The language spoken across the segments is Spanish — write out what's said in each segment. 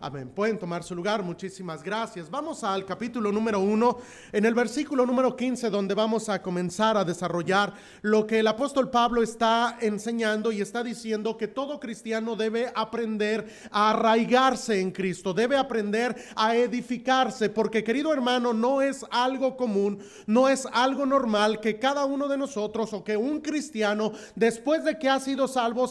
Amén. Pueden tomar su lugar. Muchísimas gracias. Vamos al capítulo número 1, en el versículo número 15, donde vamos a comenzar a desarrollar lo que el apóstol Pablo está enseñando y está diciendo que todo cristiano debe aprender a arraigarse en Cristo, debe aprender a edificarse, porque, querido hermano, no es algo común, no es algo normal que cada uno de nosotros o que un cristiano, después de que ha sido salvo,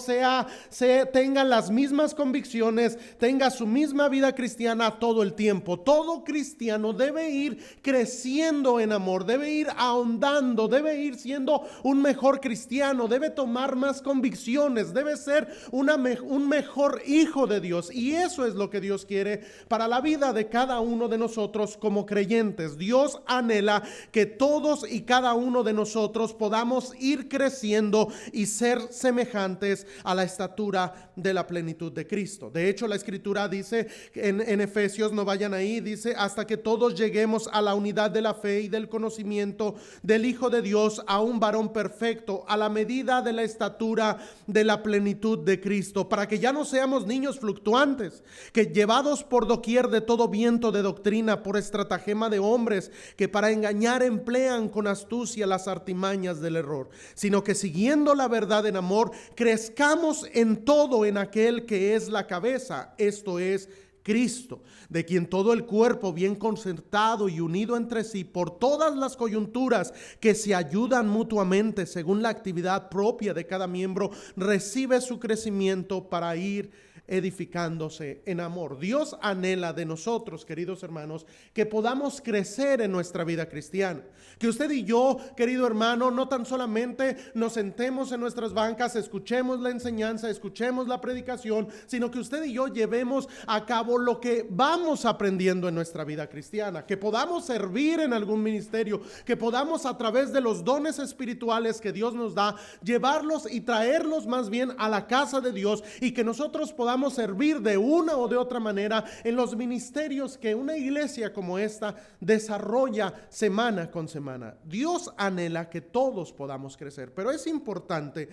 tenga las mismas convicciones, tenga su misma vida cristiana todo el tiempo. Todo cristiano debe ir creciendo en amor, debe ir ahondando, debe ir siendo un mejor cristiano, debe tomar más convicciones, debe ser un mejor hijo de Dios. Y eso es lo que Dios quiere para la vida de cada uno de nosotros como creyentes. Dios anhela que todos y cada uno de nosotros podamos ir creciendo y ser semejantes a la estatura de la plenitud de Cristo. De hecho, la escritura dice en Efesios, no vayan ahí, dice: hasta que todos lleguemos a la unidad de la fe y del conocimiento del Hijo de Dios, a un varón perfecto, a la medida de la estatura de la plenitud de Cristo, para que ya no seamos niños fluctuantes, que llevados por doquier de todo viento de doctrina, por estratagema de hombres que para engañar emplean con astucia las artimañas del error, sino que siguiendo la verdad en amor, crezcamos en todo en aquel que es la cabeza, esto es Cristo, de quien todo el cuerpo, bien concertado y unido entre sí por todas las coyunturas que se ayudan mutuamente según la actividad propia de cada miembro, recibe su crecimiento para ir edificándose en amor. Dios anhela de nosotros, queridos hermanos, que podamos crecer en nuestra vida cristiana, que usted y yo, querido hermano, no tan solamente nos sentemos en nuestras bancas, escuchemos la enseñanza, escuchemos la predicación, sino que usted y yo llevemos a cabo lo que vamos aprendiendo en nuestra vida cristiana, que podamos servir en algún ministerio, que podamos, a través de los dones espirituales que Dios nos da, llevarlos y traerlos más bien a la casa de Dios, y que nosotros podamos servir de una o de otra manera en los ministerios que una iglesia como esta desarrolla semana con semana. Dios anhela que todos podamos crecer, pero es importante.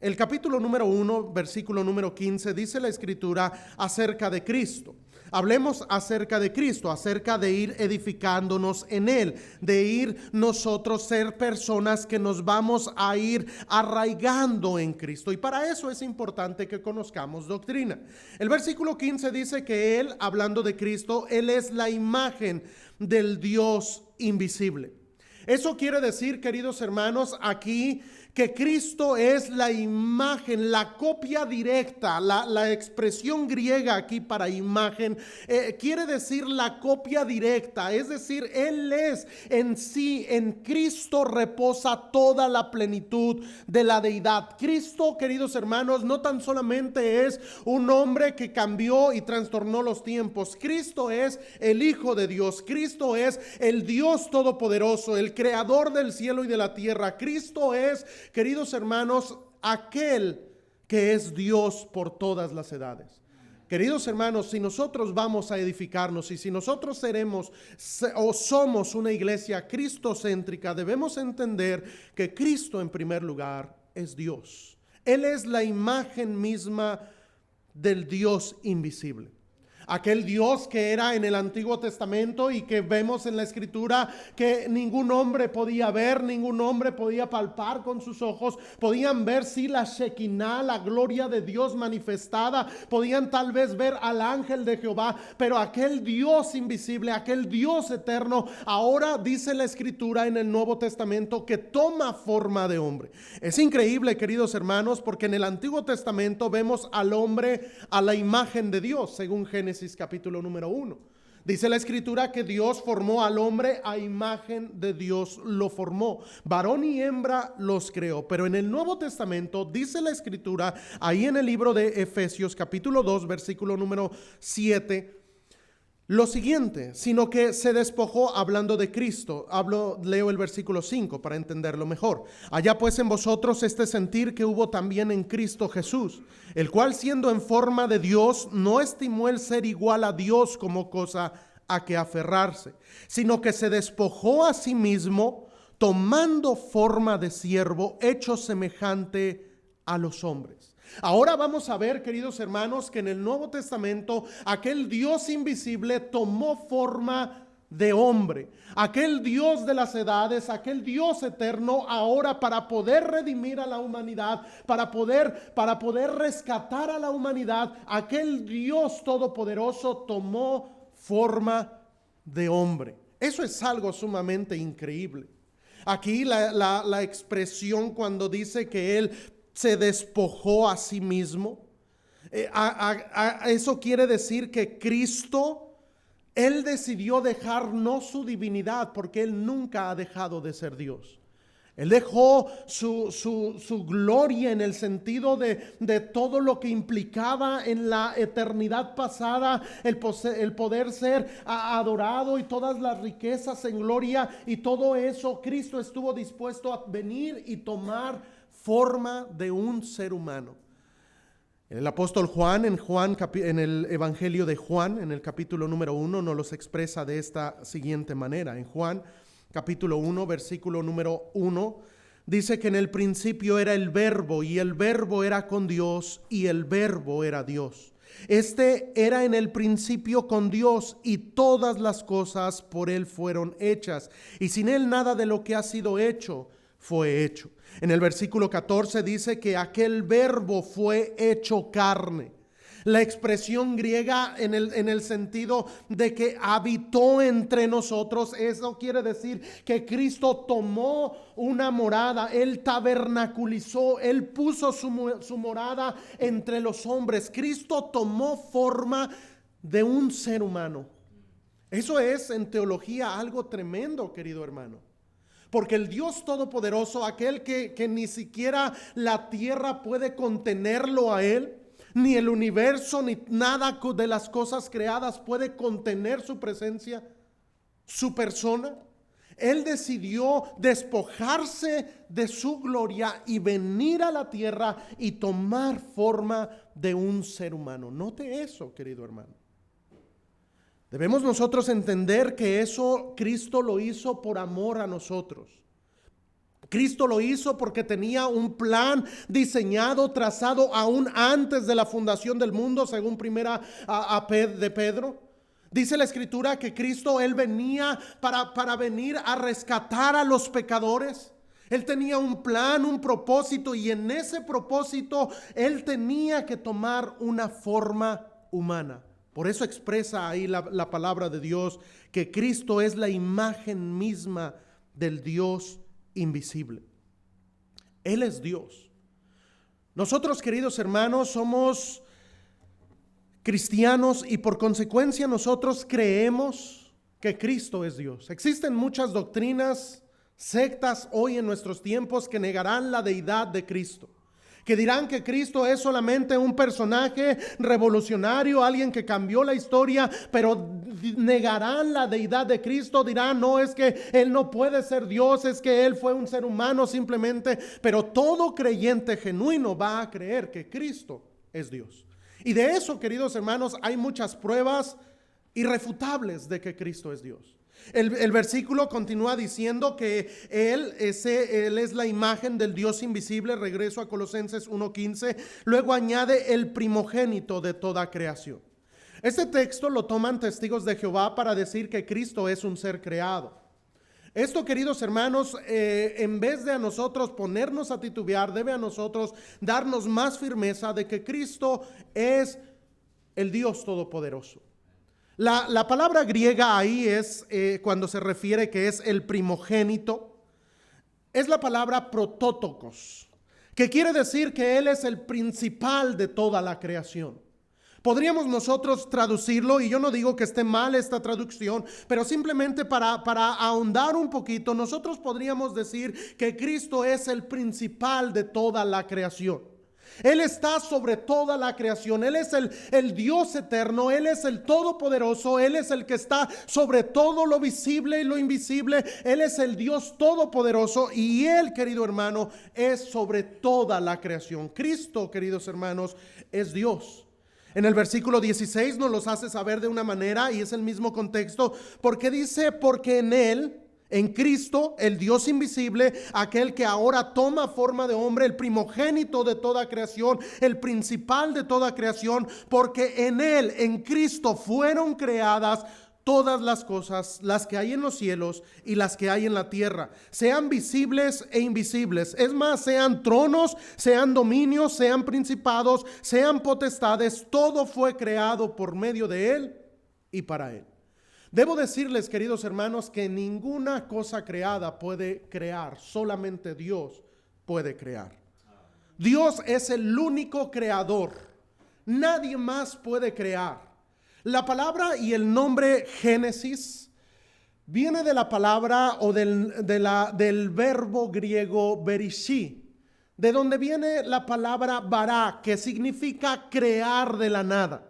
El capítulo número 1, versículo número 15, dice la escritura acerca de Cristo. Hablemos acerca de Cristo, acerca de ir edificándonos en Él, de ir nosotros ser personas que nos vamos a ir arraigando en Cristo. Y para eso es importante que conozcamos doctrina. El versículo 15 dice que Él, hablando de Cristo, Él es la imagen del Dios invisible. Eso quiere decir, queridos hermanos, aquí que Cristo es la imagen, la copia directa. La expresión griega aquí para imagen quiere decir la copia directa, es decir, Él es en sí, en Cristo reposa toda la plenitud de la deidad. Cristo, queridos hermanos, no tan solamente es un hombre que cambió y trastornó los tiempos. Cristo es el Hijo de Dios. Cristo es el Dios todopoderoso, el creador del cielo y de la tierra. Cristo es, queridos hermanos, aquel que es Dios por todas las edades. Queridos hermanos, si nosotros vamos a edificarnos y si nosotros seremos o somos una iglesia cristocéntrica, debemos entender que Cristo en primer lugar es Dios. Él es la imagen misma del Dios invisible. Aquel Dios que era en el Antiguo Testamento y que vemos en la Escritura que ningún hombre podía ver, ningún hombre podía palpar con sus ojos. Podían ver sí la Shekinah, la gloria de Dios manifestada, podían tal vez ver al ángel de Jehová, pero aquel Dios invisible, aquel Dios eterno, ahora dice la Escritura en el Nuevo Testamento que toma forma de hombre. Es increíble, queridos hermanos, porque en el Antiguo Testamento vemos al hombre a la imagen de Dios, según Génesis capítulo número 1. Dice la escritura que Dios formó al hombre a imagen de Dios, lo formó, varón y hembra los creó. Pero en el Nuevo Testamento dice la escritura, ahí en el libro de Efesios capítulo 2 versículo número 7, lo siguiente: sino que se despojó, hablando de Cristo. Leo el versículo 5 para entenderlo mejor. Allá pues en vosotros este sentir que hubo también en Cristo Jesús, el cual siendo en forma de Dios, no estimó el ser igual a Dios como cosa a que aferrarse, sino que se despojó a sí mismo, tomando forma de siervo, hecho semejante a los hombres. Ahora vamos a ver, queridos hermanos, que en el Nuevo Testamento aquel Dios invisible tomó forma de hombre. Aquel Dios de las edades, aquel Dios eterno, ahora para poder redimir a la humanidad, para poder rescatar a la humanidad, aquel Dios todopoderoso tomó forma de hombre. Eso es algo sumamente increíble. Aquí la expresión cuando dice que Él se despojó a sí mismo, eso quiere decir que Cristo, Él decidió dejar no su divinidad, porque Él nunca ha dejado de ser Dios. Él dejó su gloria en el sentido de todo lo que implicaba en la eternidad pasada, el poder ser adorado y todas las riquezas en gloria y todo eso. Cristo estuvo dispuesto a venir y tomar forma de un ser humano. El apóstol Juan, en el Evangelio de Juan, en el capítulo número 1, nos los expresa de esta siguiente manera. En Juan capítulo 1, versículo número 1, dice que en el principio era el Verbo, y el Verbo era con Dios, y el Verbo era Dios. Este era en el principio con Dios, y todas las cosas por Él fueron hechas, y sin Él nada de lo que ha sido hecho fue hecho. En el versículo 14 dice que aquel Verbo fue hecho carne. La expresión griega en el sentido de que habitó entre nosotros, eso quiere decir que Cristo tomó una morada, Él tabernaculizó, Él puso su morada entre los hombres. Cristo tomó forma de un ser humano. Eso es en teología algo tremendo, querido hermano. Porque el Dios Todopoderoso, aquel que ni siquiera la tierra puede contenerlo a Él, ni el universo, ni nada de las cosas creadas puede contener su presencia, su persona. Él decidió despojarse de su gloria y venir a la tierra y tomar forma de un ser humano. Note eso, querido hermano. Debemos nosotros entender que eso Cristo lo hizo por amor a nosotros. Cristo lo hizo porque tenía un plan diseñado, trazado aún antes de la fundación del mundo, según primera de Pedro. Dice la escritura que Cristo, Él venía para venir a rescatar a los pecadores. Él tenía un plan, un propósito, y en ese propósito Él tenía que tomar una forma humana. Por eso expresa ahí la palabra de Dios, que Cristo es la imagen misma del Dios invisible. Él es Dios. Nosotros, queridos hermanos, somos cristianos y por consecuencia nosotros creemos que Cristo es Dios. Existen muchas doctrinas, sectas hoy en nuestros tiempos que negarán la deidad de Cristo, que dirán que Cristo es solamente un personaje revolucionario, alguien que cambió la historia, pero negarán la deidad de Cristo. Dirán, no, es que Él no puede ser Dios, es que Él fue un ser humano simplemente. Pero todo creyente genuino va a creer que Cristo es Dios. Y de eso, queridos hermanos, hay muchas pruebas irrefutables de que Cristo es Dios. El versículo continúa diciendo que Él es la imagen del Dios invisible. Regreso a Colosenses 1:15. Luego añade el primogénito de toda creación. Este texto lo toman testigos de Jehová para decir que Cristo es un ser creado. Esto, queridos hermanos, en vez de a nosotros ponernos a titubear, debe a nosotros darnos más firmeza de que Cristo es el Dios Todopoderoso. La palabra griega ahí es, cuando se refiere que es el primogénito, es la palabra protótokos, que quiere decir que Él es el principal de toda la creación. Podríamos nosotros traducirlo, y yo no digo que esté mal esta traducción, pero simplemente para ahondar un poquito, nosotros podríamos decir que Cristo es el principal de toda la creación. Él está sobre toda la creación. Él es el Dios eterno. Él es el todopoderoso. Él es el que está sobre todo lo visible y lo invisible. Él es el Dios todopoderoso, y Él, querido hermano, es sobre toda la creación. Cristo, queridos hermanos, es Dios. En el versículo 16 nos los hace saber de una manera, y es el mismo contexto, porque dice, porque en Él, En Cristo, el Dios invisible, aquel que ahora toma forma de hombre, el primogénito de toda creación, el principal de toda creación, porque en Él, en Cristo, fueron creadas todas las cosas, las que hay en los cielos y las que hay en la tierra, sean visibles e invisibles. Es más, sean tronos, sean dominios, sean principados, sean potestades, todo fue creado por medio de Él y para Él. Debo decirles, queridos hermanos, que ninguna cosa creada puede crear, solamente Dios puede crear. Dios es el único creador, nadie más puede crear. La palabra y el nombre Génesis viene de la palabra o del verbo griego berishí, de donde viene la palabra bara, que significa crear de la nada.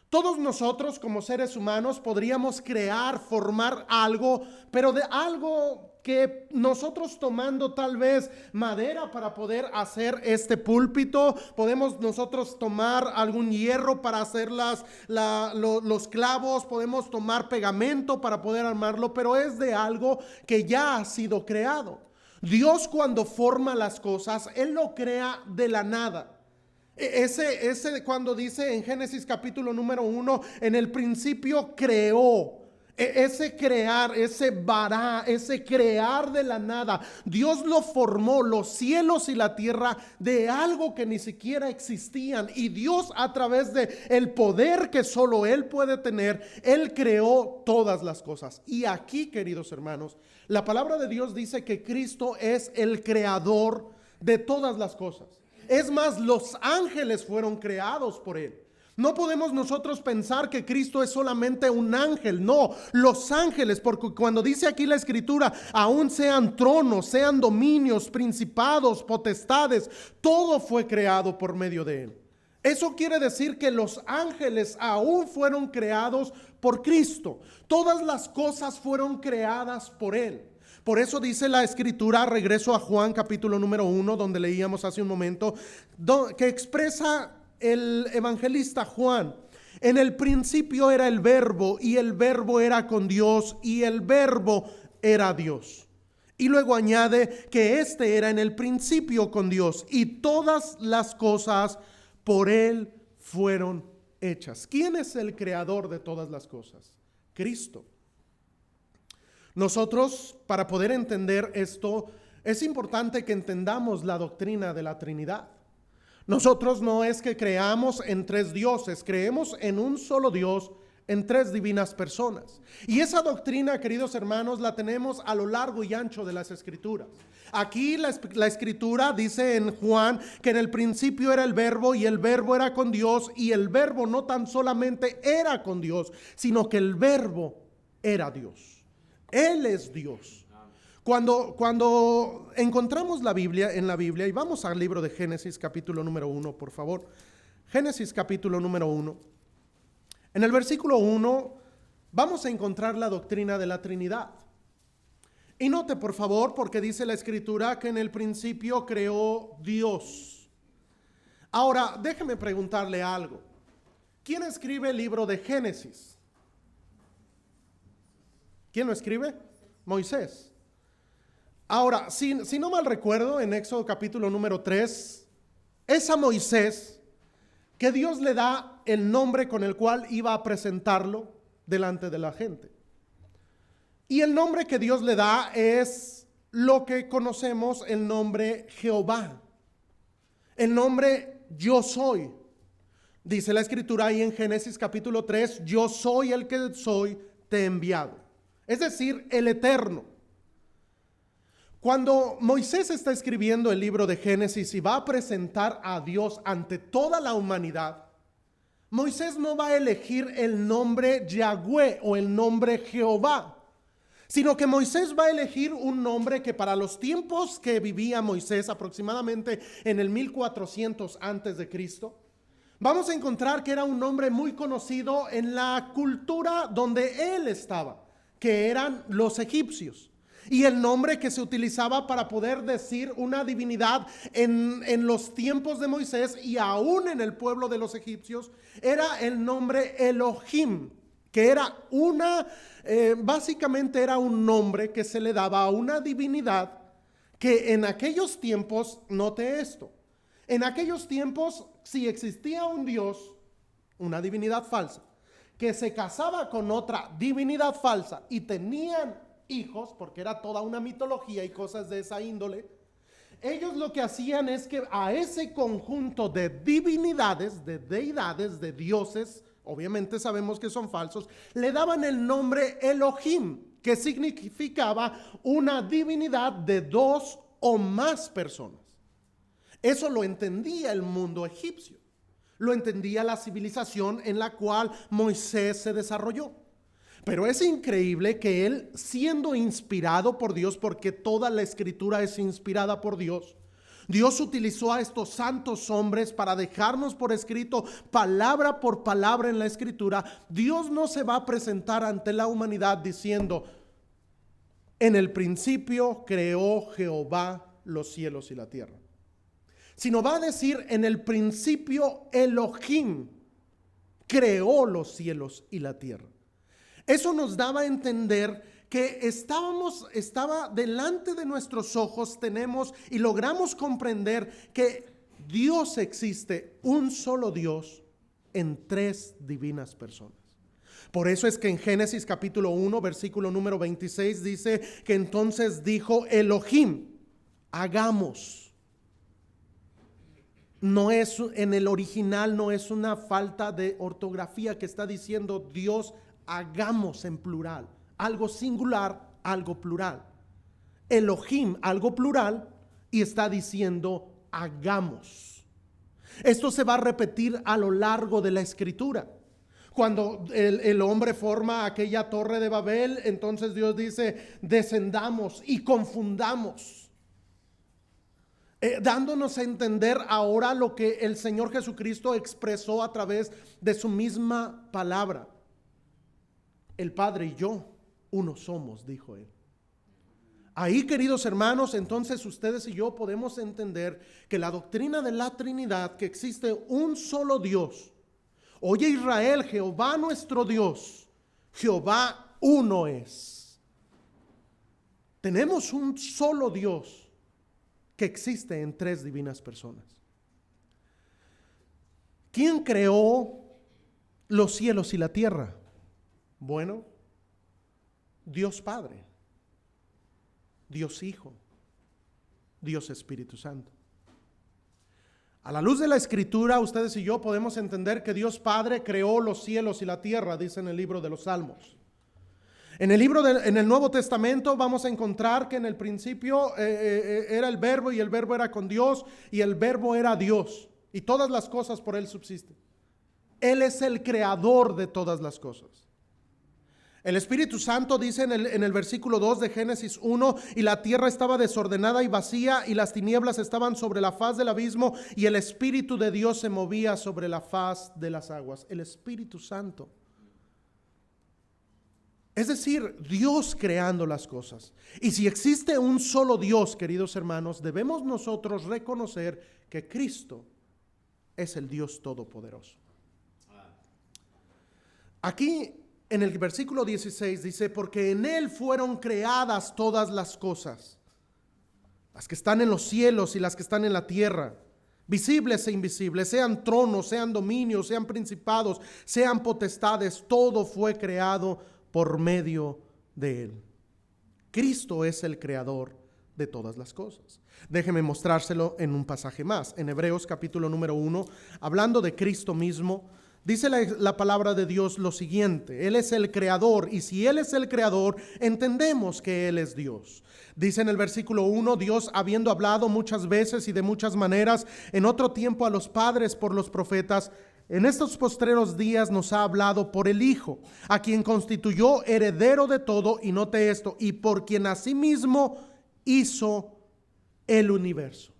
Todos nosotros como seres humanos podríamos crear, formar algo, pero de algo que nosotros tomando tal vez madera para poder hacer este púlpito, podemos nosotros tomar algún hierro para hacer los clavos, podemos tomar pegamento para poder armarlo, pero es de algo que ya ha sido creado. Dios cuando forma las cosas, Él lo crea de la nada. Ese cuando dice en Génesis capítulo número 1, en el principio creó. Ese crear, ese bará, ese crear de la nada, Dios lo formó, los cielos y la tierra, de algo que ni siquiera existían, y Dios, a través de el poder que solo Él puede tener, Él creó todas las cosas. Y aquí, queridos hermanos, la palabra de Dios dice que Cristo es el creador de todas las cosas. Es más, los ángeles fueron creados por Él. No podemos nosotros pensar que Cristo es solamente un ángel. No, los ángeles, porque cuando dice aquí la escritura, aún sean tronos, sean dominios, principados, potestades, todo fue creado por medio de Él. Eso quiere decir que los ángeles aún fueron creados por Cristo. Todas las cosas fueron creadas por Él. Por eso dice la escritura, regreso a Juan capítulo número 1, donde leíamos hace un momento, que expresa el evangelista Juan: en el principio era el verbo, y el verbo era con Dios, y el verbo era Dios. Y luego añade que este era en el principio con Dios, y todas las cosas por Él fueron hechas. ¿Quién es el creador de todas las cosas? Cristo. Nosotros, para poder entender esto, es importante que entendamos la doctrina de la Trinidad. Nosotros no es que creamos en tres dioses, creemos en un solo Dios, en tres divinas personas. Y esa doctrina, queridos hermanos, la tenemos a lo largo y ancho de las escrituras. Aquí la escritura dice en Juan que en el principio era el verbo, y el verbo era con Dios, y el verbo no tan solamente era con Dios, sino que el verbo era Dios. Él es Dios. Cuando encontramos la Biblia, en la Biblia, y vamos al libro de Génesis capítulo número 1, por favor. Génesis capítulo número 1. En el versículo 1 vamos a encontrar la doctrina de la Trinidad. Y note por favor, porque dice la escritura que en el principio creó Dios. Ahora, déjeme preguntarle algo. ¿Quién escribe el libro de Génesis? ¿Quién lo escribe? Moisés. Ahora, si no mal recuerdo, en Éxodo capítulo número 3, es a Moisés que Dios le da el nombre con el cual iba a presentarlo delante de la gente. Y el nombre que Dios le da es lo que conocemos el nombre Jehová. El nombre yo soy. Dice la escritura ahí en Génesis capítulo 3, yo soy el que soy, te he enviado. Es decir, el eterno. Cuando Moisés está escribiendo el libro de Génesis y va a presentar a Dios ante toda la humanidad, Moisés no va a elegir el nombre Yahweh o el nombre Jehová, sino que Moisés va a elegir un nombre que para los tiempos que vivía Moisés, aproximadamente en el 1400 antes de Cristo, vamos a encontrar que era un nombre muy conocido en la cultura donde él estaba, que eran los egipcios. Y el nombre que se utilizaba para poder decir una divinidad en los tiempos de Moisés y aún en el pueblo de los egipcios era el nombre Elohim. que era básicamente era un nombre que se le daba a una divinidad que en aquellos tiempos, note esto, en aquellos tiempos, si existía un Dios, una divinidad falsa, que se casaba con otra divinidad falsa y tenían hijos, porque era toda una mitología y cosas de esa índole, ellos lo que hacían es que a ese conjunto de divinidades, de deidades, de dioses, obviamente sabemos que son falsos, le daban el nombre Elohim, que significaba una divinidad de dos o más personas. Eso lo entendía el mundo egipcio, lo entendía la civilización en la cual Moisés se desarrolló. Pero es increíble que él, siendo inspirado por Dios, porque toda la escritura es inspirada por Dios, Dios utilizó a estos santos hombres para dejarnos por escrito, palabra por palabra en la escritura. Dios no se va a presentar ante la humanidad diciendo: en el principio creó Jehová los cielos y la tierra, sino va a decir: en el principio Elohim creó los cielos y la tierra. Eso nos daba a entender que estaba delante de nuestros ojos, tenemos y logramos comprender que Dios existe, un solo Dios en tres divinas personas. Por eso es que en Génesis capítulo 1, versículo número 26 dice que entonces dijo Elohim, hagamos. No es, en el original no es una falta de ortografía que está diciendo Dios hagamos en plural, algo singular, algo plural. Elohim, algo plural, y está diciendo hagamos. Esto se va a repetir a lo largo de la escritura. Cuando el hombre forma aquella torre de Babel, entonces Dios dice descendamos y confundamos, dándonos a entender ahora lo que el Señor Jesucristo expresó a través de su misma palabra. El Padre y yo, uno somos, dijo él. Ahí, queridos hermanos, entonces ustedes y yo podemos entender que la doctrina de la Trinidad, que existe un solo Dios. Oye Israel, Jehová nuestro Dios, Jehová uno es. Tenemos un solo Dios que existe en tres divinas personas. ¿Quién creó los cielos y la tierra? Bueno, Dios Padre, Dios Hijo, Dios Espíritu Santo. A la luz de la Escritura, ustedes y yo podemos entender que Dios Padre creó los cielos y la tierra, dice en el libro de los Salmos. En el Nuevo Testamento vamos a encontrar que en el principio era el Verbo, y el Verbo era con Dios, y el Verbo era Dios, y todas las cosas por Él subsisten. Él es el creador de todas las cosas. El Espíritu Santo dice en el versículo 2 de Génesis 1, y la tierra estaba desordenada y vacía, y las tinieblas estaban sobre la faz del abismo, y el Espíritu de Dios se movía sobre la faz de las aguas. El Espíritu Santo. Es decir, Dios creando las cosas. Y si existe un solo Dios, queridos hermanos, debemos nosotros reconocer que Cristo es el Dios Todopoderoso. Aquí en el versículo 16 dice, porque en Él fueron creadas todas las cosas, las que están en los cielos y las que están en la tierra, visibles e invisibles, sean tronos, sean dominios, sean principados, sean potestades, todo fue creado por medio de Él. Cristo es el creador de todas las cosas. Déjeme mostrárselo en un pasaje más. En Hebreos capítulo número 1, hablando de Cristo mismo, dice la palabra de Dios lo siguiente: Él es el creador, y si Él es el creador, entendemos que Él es Dios. Dice en el versículo 1, Dios, habiendo hablado muchas veces y de muchas maneras en otro tiempo a los padres por los profetas, en estos postreros días nos ha hablado por el Hijo, a quien constituyó heredero de todo, y note esto, y por quien asimismo hizo el universo.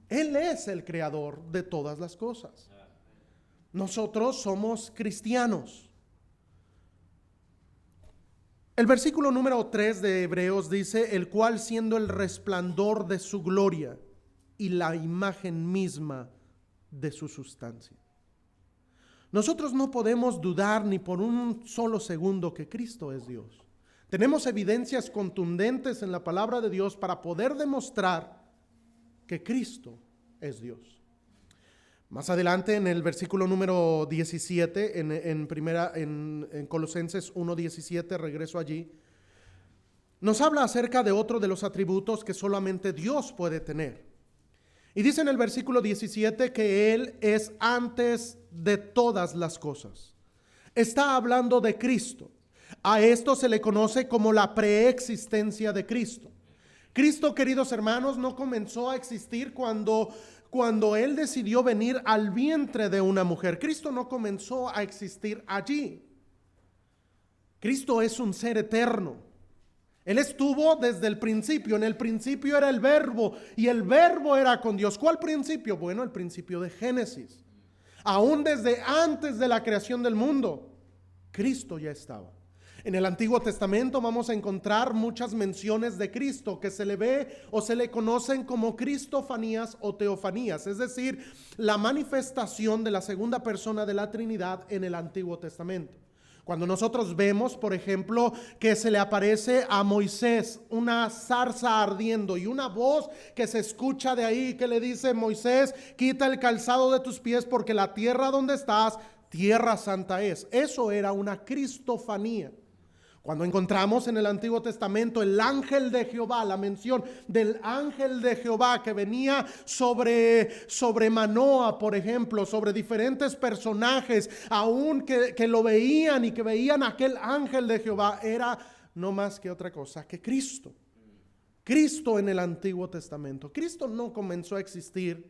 Él es el creador de todas las cosas. Nosotros somos cristianos. El versículo número 3 de Hebreos dice, el cual siendo el resplandor de su gloria y la imagen misma de su sustancia. Nosotros no podemos dudar ni por un solo segundo que Cristo es Dios. Tenemos evidencias contundentes en la palabra de Dios para poder demostrar que Cristo es Dios. Más adelante en el versículo número 17, en Colosenses 1:17, regreso allí, nos habla acerca de otro de los atributos que solamente Dios puede tener. Y dice en el versículo 17 que Él es antes de todas las cosas. Está hablando de Cristo. A esto se le conoce como la preexistencia de Cristo. Cristo, queridos hermanos, no comenzó a existir cuando Él decidió venir al vientre de una mujer. Cristo no comenzó a existir allí. Cristo es un ser eterno. Él estuvo desde el principio. En el principio era el verbo y el verbo era con Dios. ¿Cuál principio? Bueno, el principio de Génesis. Aún desde antes de la creación del mundo, Cristo ya estaba. En el Antiguo Testamento vamos a encontrar muchas menciones de Cristo que se le ve o se le conocen como cristofanías o teofanías, es decir, la manifestación de la segunda persona de la Trinidad en el Antiguo Testamento. Cuando nosotros vemos, por ejemplo, que se le aparece a Moisés una zarza ardiendo y una voz que se escucha de ahí que le dice: Moisés, quita el calzado de tus pies porque la tierra donde estás, tierra santa es. Eso era una cristofanía. Cuando encontramos en el Antiguo Testamento el ángel de Jehová, la mención del ángel de Jehová que venía sobre Manoa, por ejemplo, sobre diferentes personajes, aún que lo veían y que veían aquel ángel de Jehová, era no más que otra cosa que Cristo. Cristo en el Antiguo Testamento. Cristo no comenzó a existir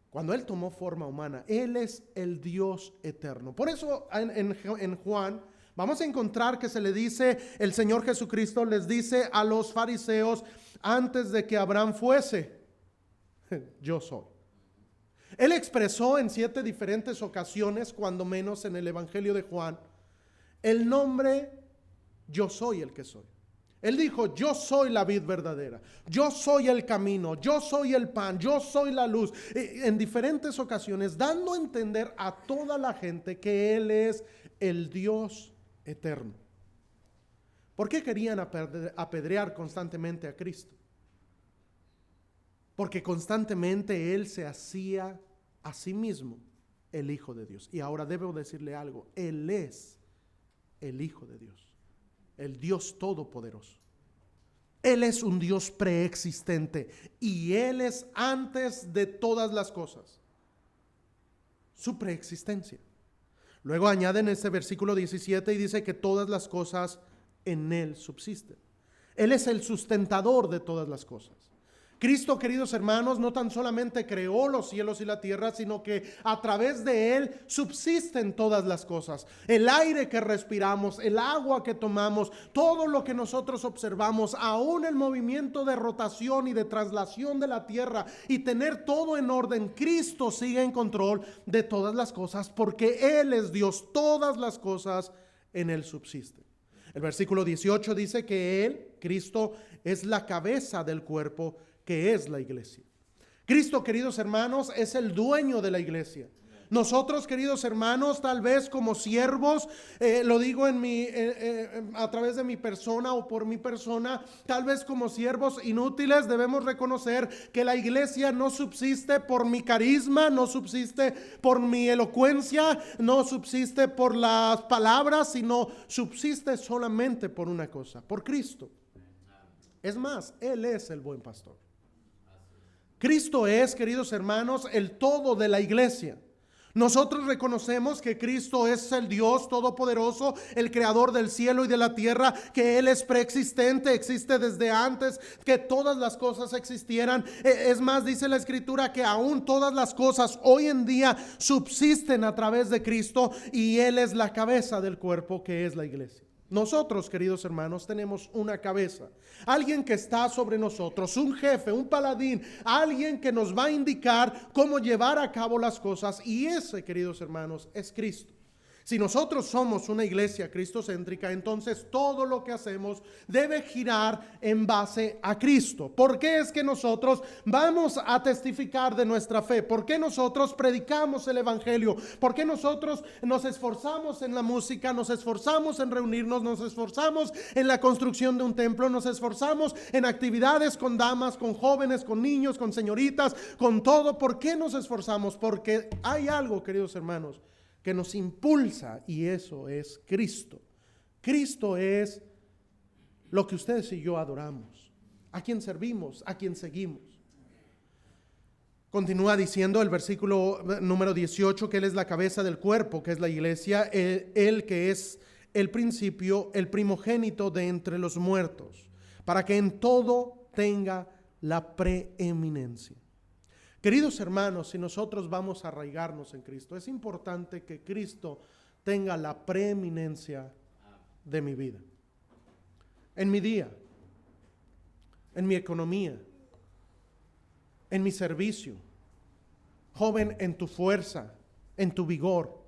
cuando Él tomó forma humana. Él es el Dios eterno. Por eso en Juan vamos a encontrar que se le dice, el Señor Jesucristo les dice a los fariseos antes de que Abraham fuese: yo soy. Él expresó en 7 diferentes ocasiones, cuando menos en el Evangelio de Juan, el nombre yo soy el que soy. Él dijo: yo soy la vid verdadera, yo soy el camino, yo soy el pan, yo soy la luz. En diferentes ocasiones dando a entender a toda la gente que Él es el Dios eterno. ¿Por qué querían apedrear constantemente a Cristo? Porque constantemente Él se hacía a sí mismo el Hijo de Dios. Y ahora debo decirle algo: Él es el Hijo de Dios, el Dios todopoderoso. Él es un Dios preexistente y Él es antes de todas las cosas. Su preexistencia. Luego añade en este versículo 17 y dice que todas las cosas en Él subsisten. Él es el sustentador de todas las cosas. Cristo, queridos hermanos, no tan solamente creó los cielos y la tierra, sino que a través de Él subsisten todas las cosas. El aire que respiramos, el agua que tomamos, todo lo que nosotros observamos, aún el movimiento de rotación y de traslación de la tierra, y tener todo en orden. Cristo sigue en control de todas las cosas porque Él es Dios. Todas las cosas en Él subsisten. El versículo 18 dice que Él, Cristo, es la cabeza del cuerpo, que es la iglesia. Cristo, queridos hermanos, es el dueño de la iglesia. Nosotros, queridos hermanos, tal vez como siervos, lo digo a través de mi persona o por mi persona, tal vez como siervos inútiles debemos reconocer que la iglesia no subsiste por mi carisma, no subsiste por mi elocuencia, no subsiste por las palabras, sino subsiste solamente por una cosa: por Cristo. Es más, Él es el buen pastor. Cristo es, queridos hermanos, el todo de la iglesia. Nosotros reconocemos que Cristo es el Dios todopoderoso, el creador del cielo y de la tierra, que Él es preexistente, existe desde antes que todas las cosas existieran. Es más, dice la Escritura que aún todas las cosas hoy en día subsisten a través de Cristo, y Él es la cabeza del cuerpo, que es la iglesia. Nosotros, queridos hermanos, tenemos una cabeza, alguien que está sobre nosotros, un jefe, un paladín, alguien que nos va a indicar cómo llevar a cabo las cosas, y ese, queridos hermanos, es Cristo. Si nosotros somos una iglesia cristocéntrica, entonces todo lo que hacemos debe girar en base a Cristo. ¿Por qué es que nosotros vamos a testificar de nuestra fe? ¿Por qué nosotros predicamos el evangelio? ¿Por qué nosotros nos esforzamos en la música, nos esforzamos en reunirnos, nos esforzamos en la construcción de un templo, nos esforzamos en actividades con damas, con jóvenes, con niños, con señoritas, con todo? ¿Por qué nos esforzamos? Porque hay algo, queridos hermanos, que nos impulsa, y eso es Cristo. Cristo es lo que ustedes y yo adoramos, a quien servimos, a quien seguimos. Continúa diciendo el versículo número 18 que Él es la cabeza del cuerpo, que es la iglesia, Él que es el principio, el primogénito de entre los muertos, para que en todo tenga la preeminencia. Queridos hermanos, si nosotros vamos a arraigarnos en Cristo, es importante que Cristo tenga la preeminencia de mi vida, en mi día, en mi economía, en mi servicio. Joven, en tu fuerza, en tu vigor,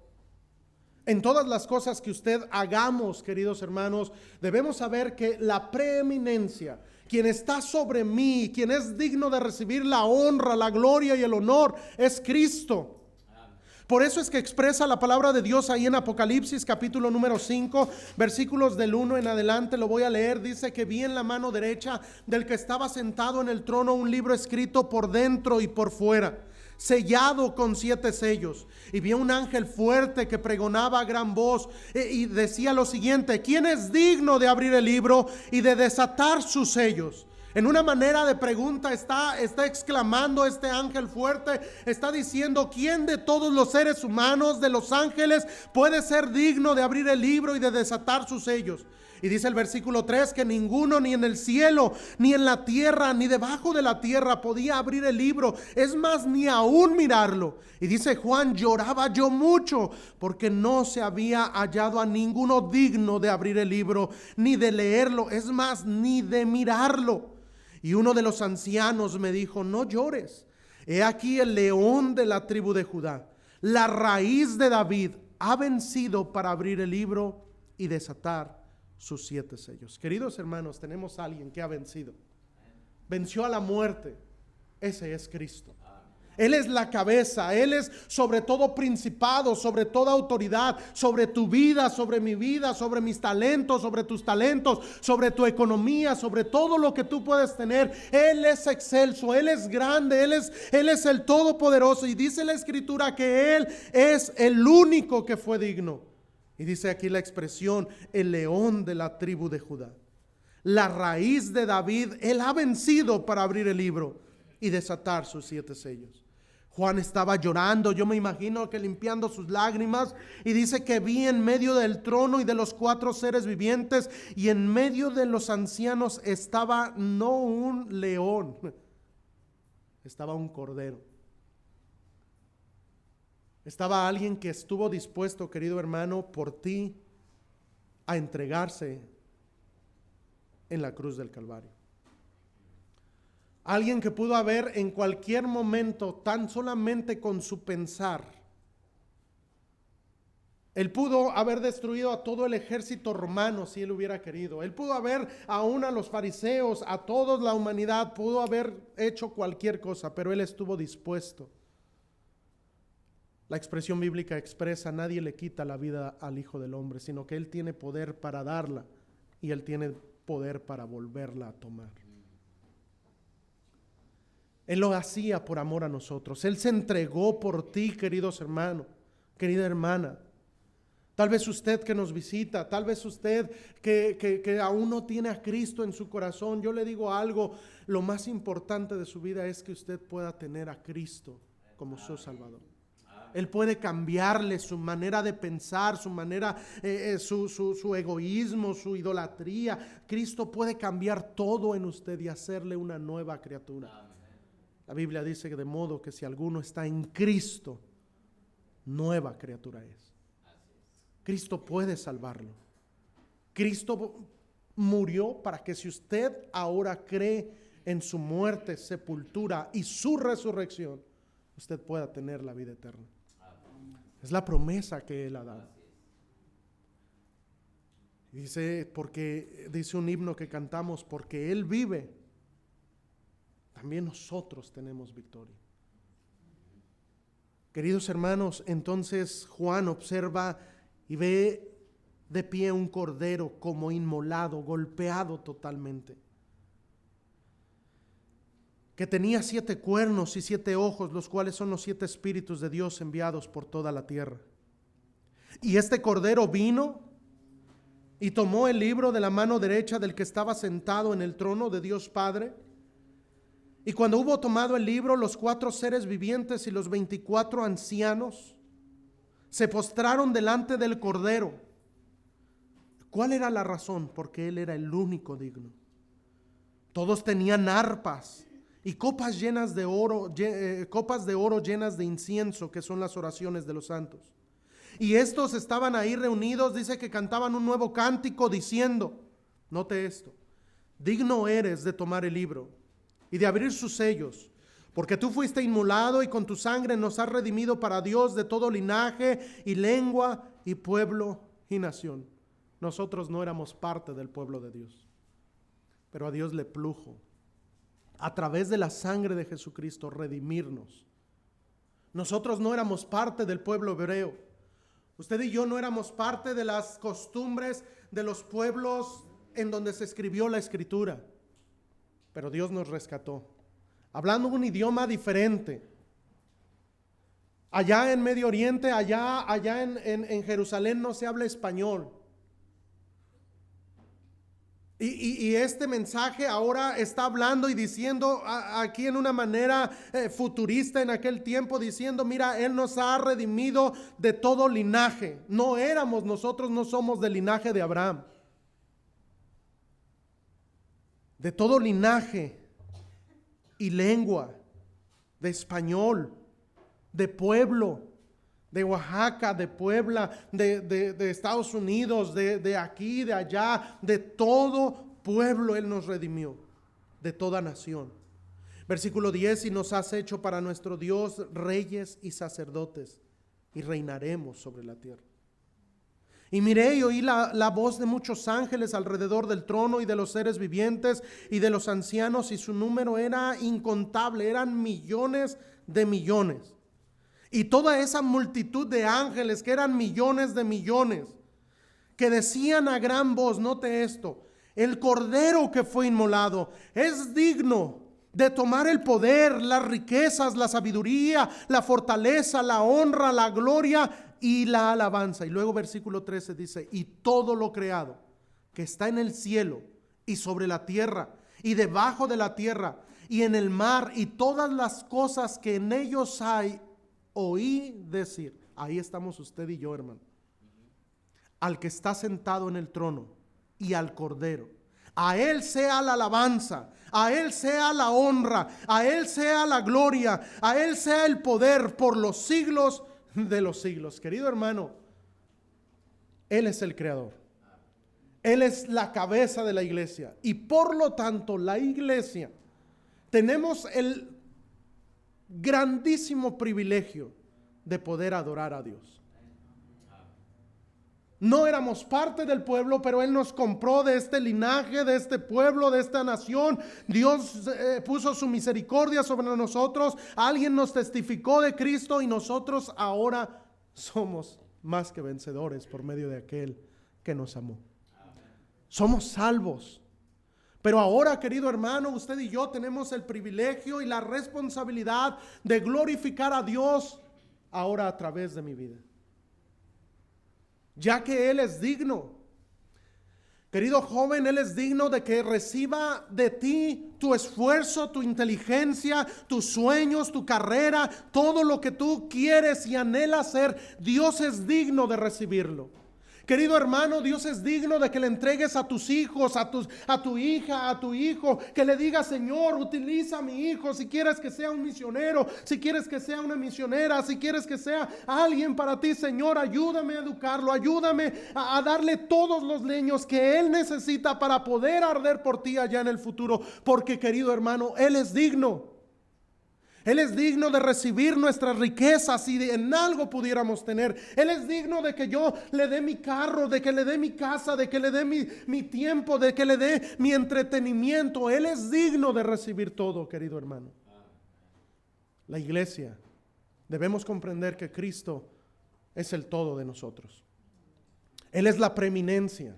en todas las cosas que usted hagamos, queridos hermanos, debemos saber que la preeminencia, quien está sobre mí, quien es digno de recibir la honra, la gloria y el honor, es Cristo. Por eso es que expresa la palabra de Dios ahí en Apocalipsis capítulo número 5, versículos del 1 en adelante, lo voy a leer. Dice que vi en la mano derecha del que estaba sentado en el trono un libro escrito por dentro y por fuera, sellado con 7 sellos, y vi un ángel fuerte que pregonaba a gran voz y decía lo siguiente: ¿quién es digno de abrir el libro y de desatar sus sellos? En una manera de pregunta está exclamando este ángel fuerte, está diciendo: ¿quién de todos los seres humanos, de los ángeles, puede ser digno de abrir el libro y de desatar sus sellos? Y dice el versículo 3 que ninguno, ni en el cielo, ni en la tierra, ni debajo de la tierra podía abrir el libro, es más, ni aún mirarlo. Y dice Juan: lloraba yo mucho, porque no se había hallado a ninguno digno de abrir el libro, ni de leerlo, es más, ni de mirarlo. Y uno de los ancianos me dijo: no llores, he aquí el león de la tribu de Judá, la raíz de David, ha vencido para abrir el libro y desatar sus 7 sellos. Queridos hermanos, tenemos a alguien que ha vencido, venció a la muerte. Ese es Cristo. Él es la cabeza, Él es sobre todo principado, sobre toda autoridad, sobre tu vida, sobre mi vida, sobre mis talentos, sobre tus talentos, sobre tu economía, sobre todo lo que tú puedes tener. Él es excelso, Él es grande, Él es el todopoderoso. Y dice la escritura que Él es el único que fue digno. Y dice aquí la expresión: el león de la tribu de Judá, la raíz de David, Él ha vencido para abrir el libro y desatar sus 7 sellos. Juan estaba llorando, yo me imagino que limpiando sus lágrimas, y dice que vi en medio del trono y de los 4 seres vivientes, y en medio de los ancianos estaba no un león, estaba un cordero. Estaba alguien que estuvo dispuesto, querido hermano, por ti a entregarse en la cruz del Calvario. Alguien que pudo haber en cualquier momento, tan solamente con su pensar, Él pudo haber destruido a todo el ejército romano si Él hubiera querido. Él pudo haber aún a los fariseos, a toda la humanidad, pudo haber hecho cualquier cosa, pero Él estuvo dispuesto. La expresión bíblica expresa: nadie le quita la vida al Hijo del Hombre, sino que Él tiene poder para darla y Él tiene poder para volverla a tomar. Él lo hacía por amor a nosotros. Él se entregó por ti, queridos hermanos, querida hermana. Tal vez usted que nos visita, tal vez usted que aún no tiene a Cristo en su corazón, yo le digo algo: lo más importante de su vida es que usted pueda tener a Cristo como su Salvador. Él puede cambiarle su manera de pensar, su manera, su egoísmo, su idolatría. Cristo puede cambiar todo en usted y hacerle una nueva criatura. La Biblia dice que de modo que si alguno está en Cristo, nueva criatura es. Cristo puede salvarlo. Cristo murió para que si usted ahora cree en su muerte, sepultura y su resurrección, usted pueda tener la vida eterna. Es la promesa que Él ha dado. Dice, porque dice un himno que cantamos, porque Él vive, también nosotros tenemos victoria. Queridos hermanos, entonces Juan observa y ve de pie un cordero como inmolado, golpeado totalmente, que tenía 7 cuernos y 7 ojos, los cuales son los 7 espíritus de Dios enviados por toda la tierra. Y este cordero vino y tomó el libro de la mano derecha del que estaba sentado en el trono de Dios Padre. Y cuando hubo tomado el libro, los 4 seres vivientes y los 24 ancianos se postraron delante del cordero. ¿Cuál era la razón? Porque Él era el único digno. Todos tenían arpas y copas llenas de oro, copas de oro llenas de incienso, que son las oraciones de los santos. Y estos estaban ahí reunidos, dice que cantaban un nuevo cántico diciendo, note esto, digno eres de tomar el libro y de abrir sus sellos, porque tú fuiste inmolado y con tu sangre nos has redimido para Dios de todo linaje y lengua y pueblo y nación. Nosotros no éramos parte del pueblo de Dios, pero a Dios le plujo, a través de la sangre de Jesucristo, redimirnos. Nosotros no éramos parte del pueblo hebreo. Usted y yo no éramos parte de las costumbres de los pueblos en donde se escribió la Escritura, pero Dios nos rescató, hablando un idioma diferente. Allá en Medio Oriente, allá en Jerusalén no se habla español. Y este mensaje ahora está hablando y diciendo aquí en una manera futurista en aquel tiempo, diciendo, mira, Él nos ha redimido de todo linaje. Nosotros no somos del linaje de Abraham. De todo linaje y lengua, de español, de pueblo, de Oaxaca, de Puebla, de Estados Unidos, de aquí, de allá, de todo pueblo Él nos redimió, de toda nación. Versículo 10, y nos has hecho para nuestro Dios reyes y sacerdotes, y reinaremos sobre la tierra. Y miré y oí la voz de muchos ángeles alrededor del trono y de los seres vivientes y de los ancianos, y su número era incontable, eran millones de millones. Y toda esa multitud de ángeles, que eran millones de millones, que decían a gran voz, note esto, el cordero que fue inmolado es digno de tomar el poder, las riquezas, la sabiduría, la fortaleza, la honra, la gloria y la alabanza. Y luego versículo 13 dice, y todo lo creado que está en el cielo y sobre la tierra y debajo de la tierra y en el mar y todas las cosas que en ellos hay, oí decir, ahí estamos usted y yo, hermano, al que está sentado en el trono y al cordero, a Él sea la alabanza, a Él sea la honra, a Él sea la gloria, a Él sea el poder por los siglos de los siglos. Querido hermano, Él es el creador, Él es la cabeza de la iglesia, y por lo tanto la iglesia tenemos el grandísimo privilegio de poder adorar a Dios. No éramos parte del pueblo, pero Él nos compró de este linaje, de este pueblo, de esta nación. Dios puso su misericordia sobre nosotros. Alguien nos testificó de Cristo y nosotros ahora somos más que vencedores por medio de aquel que nos amó. Somos salvos. Pero ahora, querido hermano, usted y yo tenemos el privilegio y la responsabilidad de glorificar a Dios ahora a través de mi vida, ya que Él es digno. Querido joven, Él es digno de que reciba de ti tu esfuerzo, tu inteligencia, tus sueños, tu carrera, todo lo que tú quieres y anhelas hacer. Dios es digno de recibirlo. Querido hermano, Dios es digno de que le entregues a tus hijos, a tu hija, a tu hijo, que le digas, Señor, utiliza a mi hijo, si quieres que sea un misionero, si quieres que sea una misionera, si quieres que sea alguien para ti, Señor, ayúdame a educarlo, ayúdame a darle todos los leños que Él necesita para poder arder por ti allá en el futuro, porque, querido hermano, Él es digno. Él es digno de recibir nuestras riquezas si en algo pudiéramos tener. Él es digno de que yo le dé mi carro, de que le dé mi casa, de que le dé mi tiempo, de que le dé mi entretenimiento. Él es digno de recibir todo, querido hermano. La iglesia, debemos comprender que Cristo es el todo de nosotros. Él es la preeminencia.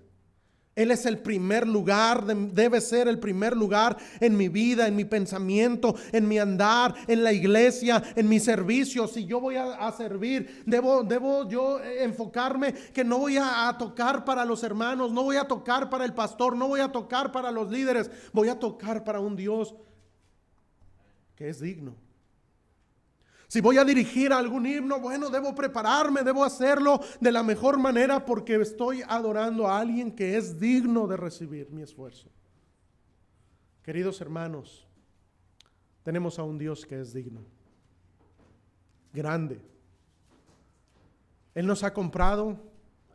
Él es el primer lugar, debe ser el primer lugar en mi vida, en mi pensamiento, en mi andar, en la iglesia, en mi servicio. Si yo voy a servir, debo yo enfocarme que no voy a tocar para los hermanos, no voy a tocar para el pastor, no voy a tocar para los líderes, voy a tocar para un Dios que es digno. Si voy a dirigir algún himno, bueno, debo prepararme, debo hacerlo de la mejor manera porque estoy adorando a alguien que es digno de recibir mi esfuerzo. Queridos hermanos, tenemos a un Dios que es digno, grande. Él nos ha comprado,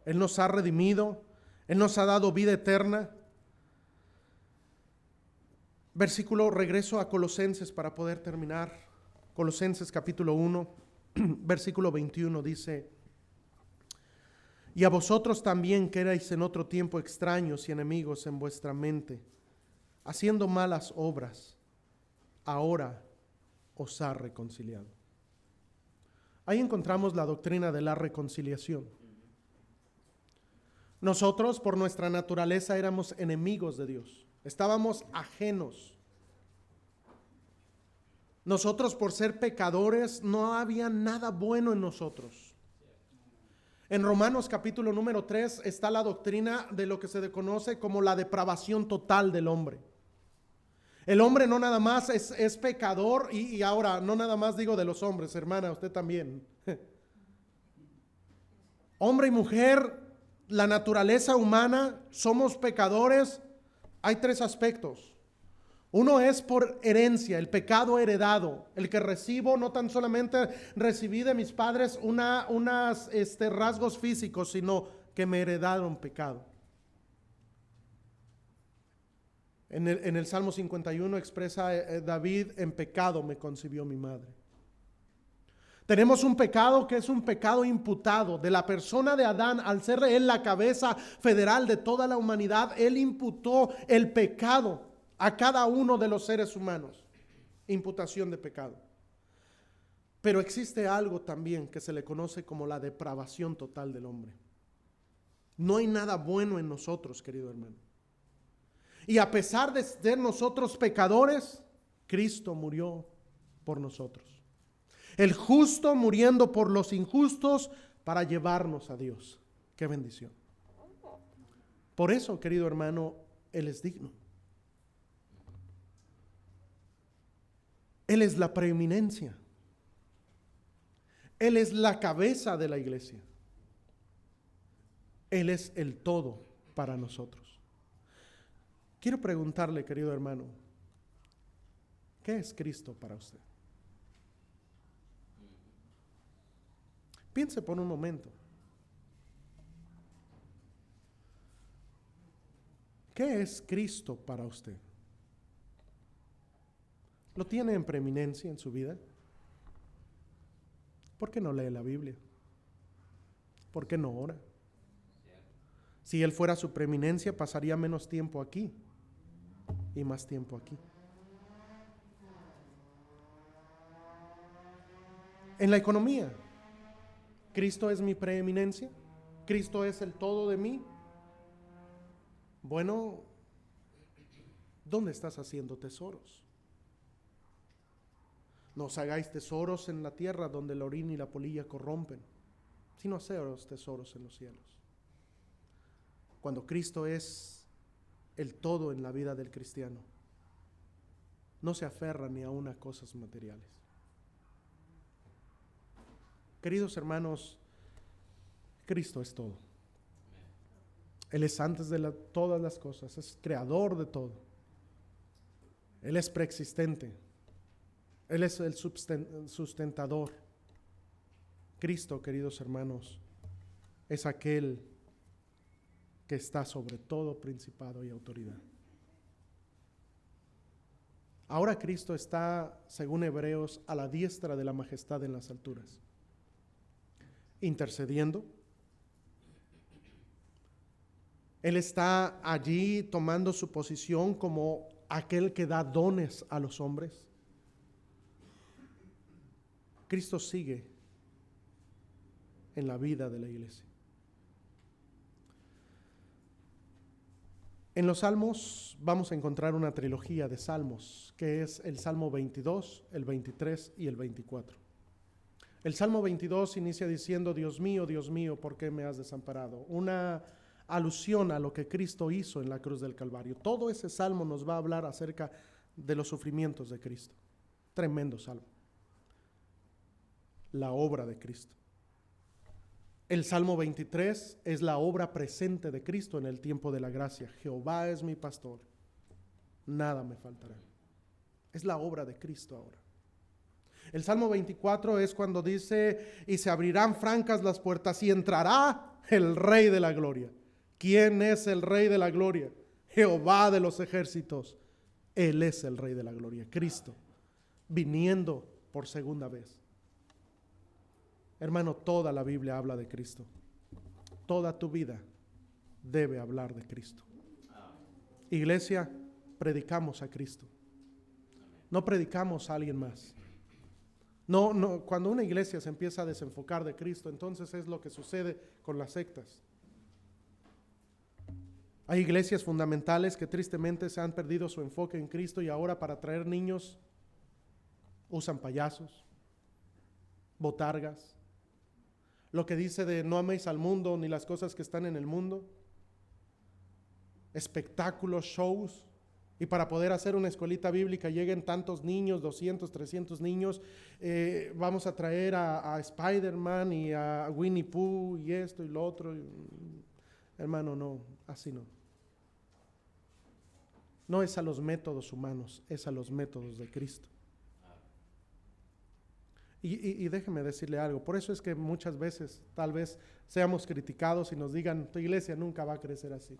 Él nos ha redimido, Él nos ha dado vida eterna. Regreso a Colosenses para poder terminar. Colosenses capítulo 1, versículo 21 dice: y a vosotros también que erais en otro tiempo extraños y enemigos en vuestra mente, haciendo malas obras, ahora os ha reconciliado. Ahí encontramos la doctrina de la reconciliación. Nosotros por nuestra naturaleza éramos enemigos de Dios, estábamos ajenos. Nosotros por ser pecadores no había nada bueno en nosotros. En Romanos capítulo número 3 está la doctrina de lo que se conoce como la depravación total del hombre. El hombre no nada más es pecador y ahora no nada más digo de los hombres, hermana, usted también. Hombre y mujer, la naturaleza humana, somos pecadores. Hay tres aspectos. Uno es por herencia, el pecado heredado, el que recibo, no tan solamente recibí de mis padres unos rasgos físicos, sino que me heredaron pecado. En el Salmo 51 expresa David: en pecado me concibió mi madre. Tenemos un pecado que es un pecado imputado de la persona de Adán. Al ser él la cabeza federal de toda la humanidad, él imputó el pecado a cada uno de los seres humanos, imputación de pecado. Pero existe algo también que se le conoce como la depravación total del hombre. No hay nada bueno en nosotros, querido hermano. Y a pesar de ser nosotros pecadores, Cristo murió por nosotros. El justo muriendo por los injustos para llevarnos a Dios. ¡Qué bendición! Por eso, querido hermano, Él es digno. Él es la preeminencia. Él es la cabeza de la iglesia. Él es el todo para nosotros. Quiero preguntarle, querido hermano, ¿qué es Cristo para usted? Piense por un momento. ¿Qué es Cristo para usted? ¿Lo tiene en preeminencia en su vida? ¿Por qué no lee la Biblia? ¿Por qué no ora? Si Él fuera su preeminencia, pasaría menos tiempo aquí y más tiempo aquí. En la economía, ¿Cristo es mi preeminencia? ¿Cristo es el todo de mí? Bueno, ¿dónde estás haciendo tesoros? No os hagáis tesoros en la tierra donde el orín y la polilla corrompen, sino haceros tesoros en los cielos. Cuando Cristo es el todo en la vida del cristiano, no se aferra ni aun a cosas materiales. Queridos hermanos, Cristo es todo. Él es antes de todas las cosas, es creador de todo. Él es preexistente. Él es el sustentador. Cristo, queridos hermanos, es aquel que está sobre todo principado y autoridad. Ahora Cristo está, según Hebreos, a la diestra de la majestad en las alturas, intercediendo. Él está allí tomando su posición como aquel que da dones a los hombres. Cristo sigue en la vida de la iglesia. En los Salmos vamos a encontrar una trilogía de salmos, que es el Salmo 22, el 23 y el 24. El Salmo 22 inicia diciendo: Dios mío, ¿por qué me has desamparado? Una alusión a lo que Cristo hizo en la cruz del Calvario. Todo ese salmo nos va a hablar acerca de los sufrimientos de Cristo. Tremendo salmo. La obra de Cristo. El Salmo 23 es la obra presente de Cristo en el tiempo de la gracia. Jehová es mi pastor, nada me faltará. Es la obra de Cristo ahora. El Salmo 24 es cuando dice: y se abrirán francas las puertas y entrará el Rey de la gloria. ¿Quién es el Rey de la gloria? Jehová de los ejércitos. Él es el Rey de la gloria, Cristo, viniendo por segunda vez. Hermano, toda la Biblia habla de Cristo. Toda tu vida debe hablar de Cristo. Iglesia, predicamos a Cristo. No predicamos a alguien más. No, cuando una iglesia se empieza a desenfocar de Cristo, entonces es lo que sucede con las sectas. Hay iglesias fundamentales que tristemente se han perdido su enfoque en Cristo y ahora para atraer niños usan payasos, botargas. Lo que dice de no améis al mundo ni las cosas que están en el mundo. Espectáculos, shows. Y para poder hacer una escuelita bíblica lleguen tantos niños, 200, 300 niños. Vamos a traer a Spider-Man y a Winnie Pooh y esto y lo otro. Hermano, no, así no. No es a los métodos humanos, es a los métodos de Cristo. Y déjeme decirle algo, por eso es que muchas veces tal vez seamos criticados y nos digan: tu iglesia nunca va a crecer así.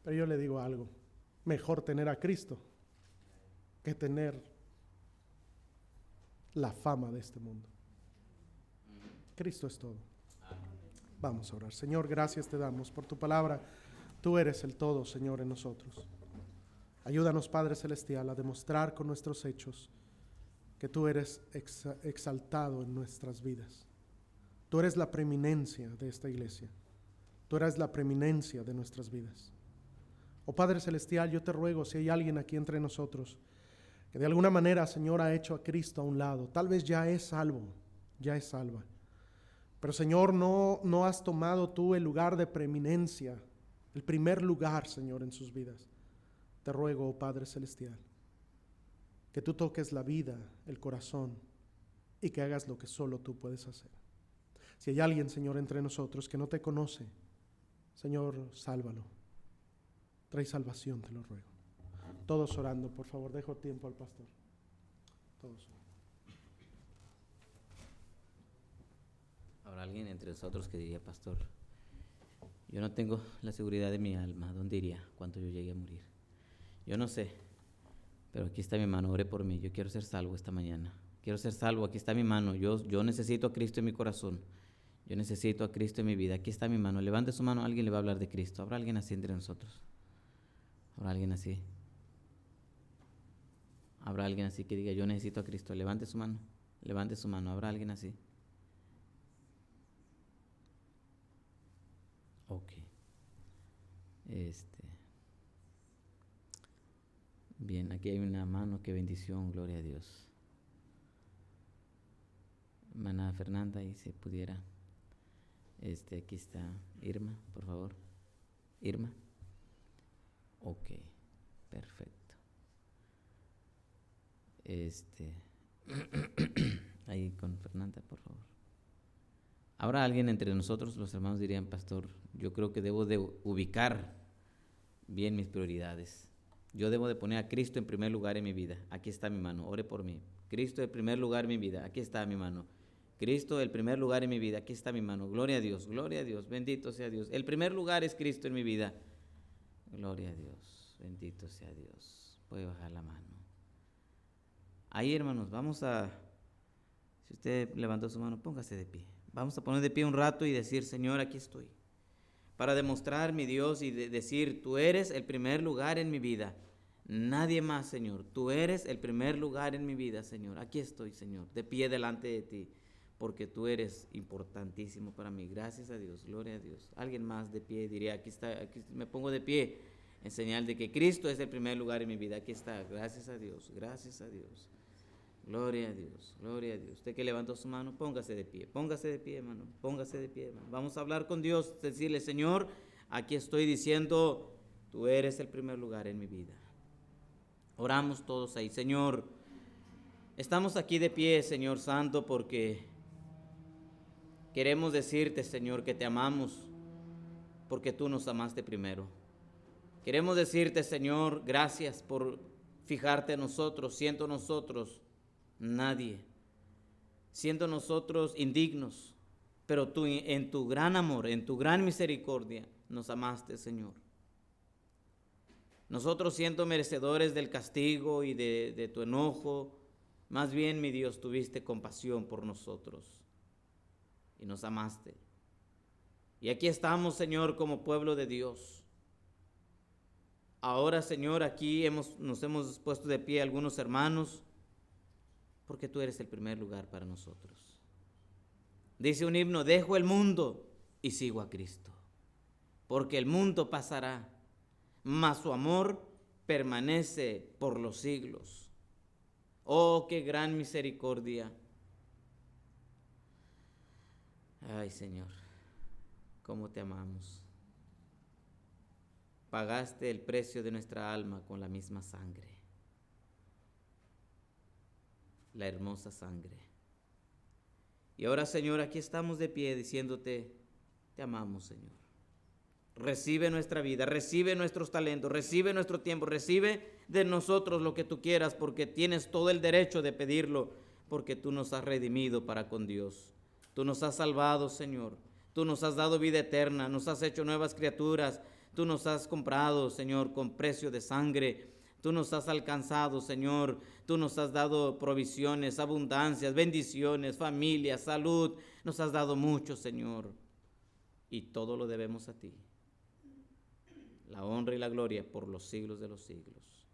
Pero yo le digo algo: mejor tener a Cristo que tener la fama de este mundo. Cristo es todo. Vamos a orar. Señor, gracias te damos por tu palabra. Tú eres el todo, Señor, en nosotros. Ayúdanos, Padre Celestial, a demostrar con nuestros hechos que tú eres exaltado en nuestras vidas. Tú eres la preeminencia de esta iglesia. Tú eres la preeminencia de nuestras vidas. Oh Padre Celestial, yo te ruego, si hay alguien aquí entre nosotros que de alguna manera, Señor, ha hecho a Cristo a un lado, tal vez ya es salvo, ya es salva. Pero Señor, no has tomado tú el lugar de preeminencia, el primer lugar, Señor, en sus vidas. Te ruego, oh Padre Celestial, que tú toques la vida, el corazón, y que hagas lo que solo tú puedes hacer. Si hay alguien, Señor, entre nosotros que no te conoce, Señor, sálvalo. Trae salvación, te lo ruego. Todos orando, por favor, dejo tiempo al pastor. Todos. Habrá alguien entre nosotros que diría: pastor, yo no tengo la seguridad de mi alma. ¿Dónde iría cuando yo llegue a morir? Yo no sé, pero aquí está mi mano, ore por mí. Yo quiero ser salvo esta mañana. Quiero ser salvo, aquí está mi mano. Yo necesito a Cristo en mi corazón. Yo necesito a Cristo en mi vida. Aquí está mi mano. Levante su mano, alguien le va a hablar de Cristo. ¿Habrá alguien así entre nosotros? ¿Habrá alguien así? ¿Habrá alguien así que diga: yo necesito a Cristo? Levante su mano. Levante su mano. ¿Habrá alguien así? Ok. Bien, aquí hay una mano. Qué bendición, gloria a Dios. Hermana Fernanda, y si pudiera. Aquí está Irma, por favor. Irma. Ok, perfecto. Ahí con Fernanda, por favor. ¿Habrá alguien entre nosotros? Los hermanos dirían: pastor, yo creo que debo de ubicar bien mis prioridades. Yo debo de poner a Cristo en primer lugar en mi vida. Aquí está mi mano, ore por mí. Cristo en primer lugar en mi vida. Aquí está mi mano. Cristo el primer lugar en mi vida. Aquí está mi mano. Gloria a Dios, bendito sea Dios. El primer lugar es Cristo en mi vida. Gloria a Dios, bendito sea Dios. puede bajar la mano. Ahí, hermanos, si usted levantó su mano, póngase de pie. Vamos a poner de pie un rato y decir, Señor, aquí estoy. Para demostrar, mi Dios, y decir, tú eres el primer lugar en mi vida. Nadie más, Señor. Tú eres el primer lugar en mi vida, Señor. Aquí estoy, Señor, de pie delante de ti, porque tú eres importantísimo para mí. Gracias a Dios, gloria a Dios. Alguien más de pie diría, aquí me pongo de pie en señal de que Cristo es el primer lugar en mi vida. Aquí está, gracias a Dios, gracias a Dios. Gloria a Dios, gloria a Dios. Usted que levantó su mano, póngase de pie, hermano, póngase de pie, hermano. Vamos a hablar con Dios, decirle, Señor, aquí estoy diciendo, tú eres el primer lugar en mi vida. Oramos todos ahí. Señor, estamos aquí de pie, Señor Santo, porque queremos decirte, Señor, que te amamos, porque tú nos amaste primero. Queremos decirte, Señor, gracias por fijarte en nosotros, siendo nosotros nadie, siendo nosotros indignos, pero tú en tu gran amor, en tu gran misericordia, nos amaste, Señor. Nosotros siendo merecedores del castigo y de tu enojo, más bien, mi Dios, tuviste compasión por nosotros y nos amaste. Y aquí estamos, Señor, como pueblo de Dios. Ahora, Señor, aquí nos hemos puesto de pie algunos hermanos, porque tú eres el primer lugar para nosotros. Dice un himno, dejo el mundo y sigo a Cristo, porque el mundo pasará, mas su amor permanece por los siglos. Oh, qué gran misericordia. Ay, Señor, cómo te amamos. Pagaste el precio de nuestra alma con la misma sangre, la hermosa sangre. Y ahora, Señor, aquí estamos de pie diciéndote, te amamos, Señor. Recibe nuestra vida, recibe nuestros talentos, recibe nuestro tiempo, recibe de nosotros lo que tú quieras, porque tienes todo el derecho de pedirlo, porque tú nos has redimido para con Dios. Tú nos has salvado, Señor. Tú nos has dado vida eterna, nos has hecho nuevas criaturas. Tú nos has comprado, Señor, con precio de sangre. Tú nos has alcanzado, Señor. Tú nos has dado provisiones, abundancias, bendiciones, familia, salud. Nos has dado mucho, Señor. Y todo lo debemos a ti. La honra y la gloria por los siglos de los siglos.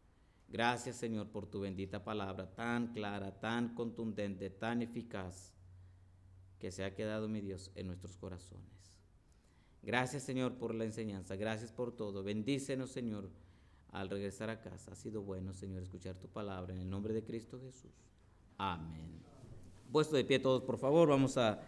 Gracias, Señor, por tu bendita palabra tan clara, tan contundente, tan eficaz, que se ha quedado, mi Dios, en nuestros corazones. Gracias, Señor, por la enseñanza. Gracias por todo. Bendícenos, Señor, al regresar a casa. Ha sido bueno, Señor, escuchar tu palabra. En el nombre de Cristo Jesús. Amén. Puesto de pie todos, por favor. Vamos a